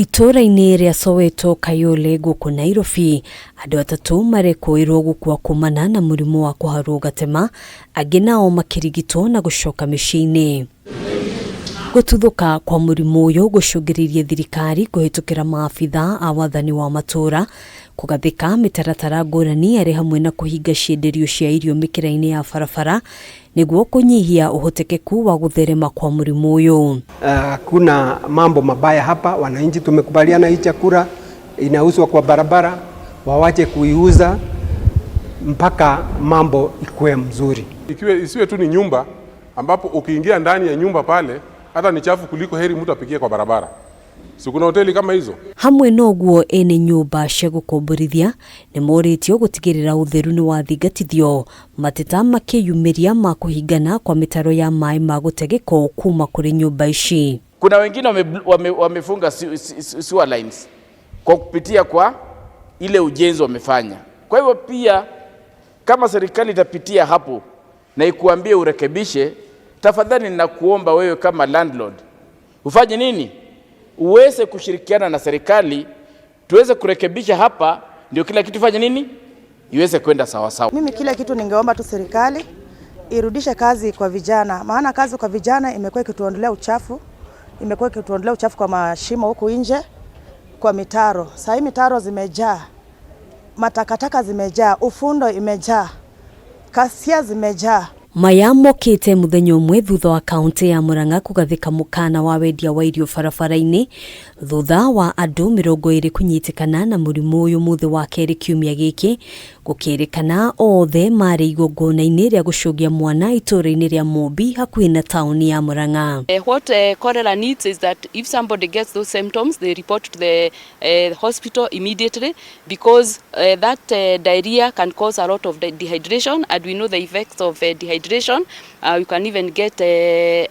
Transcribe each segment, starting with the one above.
Ituura-ini ria Soweto, Kayole, guuku Nairobi, andu atatu marekuirwo gukua kuumana na murimu wa kuharwo gatema, angi nao makirigitwo na gucoka miciini. Gututhuka kwa murimu uyu gucungiririe thirikari kuhitukira maabitha a wathani wa matura kugathika mitaratara ngurani ari hamwe na kuhinga ciinderio cia irio mikira-ini ya barabara niguo kunyihia uhotekeku wa gutherema kwa murimu uyu. Kuna mambo mabaya hapa. Wananchi tumekubaliana hii chakula inauzwa kwa barabara, wawache kuiuza mpaka mambo ikuwe mzuri. Isiwe tu ni nyumba ambapo ukiingia ndani ya nyumba pale hata ni chafu kuliko heri mtu apikie kwa barabara. Si kuna hoteli kama hizo? Hamwe noguo ene nyumba cia gukomborithia ni moritio gutigirira utheru ni wathingatithio, mateta makiyumiria ma kuhingana kwa mitaro ya mai ma gutegeko kuma kuri nyumba ici. Kuna wengine wamefunga sewer lines kwa kupitia kwa ile ujenzi wamefanya. Kwa hivyo pia kama serikali itapitia hapo na ikuambie urekebishe, tafadhali ninakuomba wewe kama landlord ufanye nini? Uweze kushirikiana na serikali tuweze kurekebisha hapa, ndio kila kitu fanye nini? Iweze kwenda sawa sawa. Mimi kila kitu ningeomba tu serikali irudishe kazi kwa vijana, maana kazi kwa vijana imekuwa ikituondolea uchafu, kwa mashimo huku nje, kwa mitaro. Sasa hii mitaro zimejaa, matakataka zimejaa, ufundo imejaa, kasia zimejaa. Maya mokite muthenya umwe thutha wa Kaunti ya Murang'a kugathika mukana wa wendia wa irio barabara-ini thutha wa andu 20 kunyitikana na murimu uyu muthi wa keri kiumia giki gukirikana othe mari igongona-ini ria gucugia mwana ituura-ini ria Mombi hakuhi na tauni ya Murang'a. What cholera needs is that if somebody gets those symptoms, they report to the hospital immediately, because that diarrhea can cause a lot of dehydration, and we know the effects of dehydration. You can even get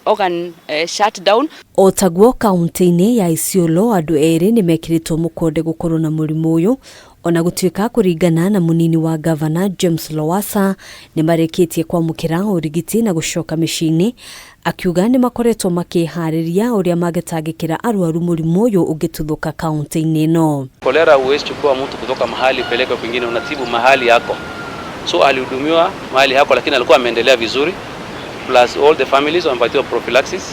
organ shut down. Otaguo kaunti-ini ya Isiolo andu eri ni mekiritwo mukonde gukorwo na murimu uyu, ona gutwika kuringana na munini wa governor James Lowassa ni mareketie kwamukira urigiti na gucoka miciini, akiuga ni makoretwo makihariria uria magetangikira arwaru murimu uyu ugituthuka kaunti-ini no. Cholera huwezi chukua mtu kutoka mahali peleka kwingine, unatibu mahali yako. So alihudumiwa mahali hako, lakini alikuwa ameendelea vizuri, plus all the families wamepatiwa prophylaxis.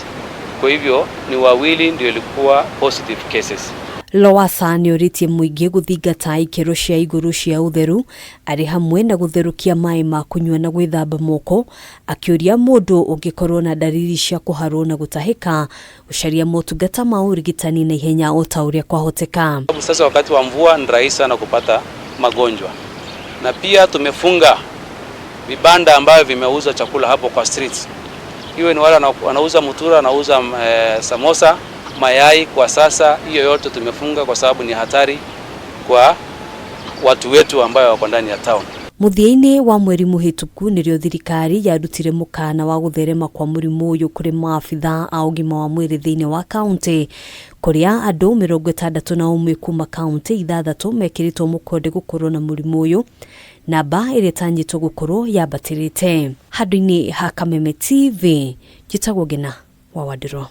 Kwa hivyo ni wawili ndio ilikuwa positive cases. Lowassa ni oritie muingi guthingata ikero cia iguru cia utheru ari hamwe na gutherukia mai ma kunywa na gwithamba moko, akiuria mundu ungikorwo na dalili cia kuharwo na gutahika gucaria motungata ma urigitani na ihenya o ta uria kwahoteka. Sasa wakati wa mvua ni rahisi sana kupata magonjwa, na pia tumefunga vibanda ambavyo vimeuza chakula hapo kwa streets. Hiyo ni wale wanauza mutura, wanauza samosa, mayai. Kwa sasa hiyo yote tumefunga kwa sababu ni hatari kwa watu wetu ambao wako ndani ya town. Muthia-ini wa mweri muhituku nirio thirikari yarutire mukana wa gutherema kwa murimu uyu kuri maabitha a ugima wa mwiri thiini wa kaunti, kuria andu 61 kuma kaunti 6 mekiritwo mukonde gukorwo na murimu uyu, namba iria tanyitwo gukorwo yabatirite. Handu-ini ha Kameme TV, jitagwo Ngina wa Wadiro.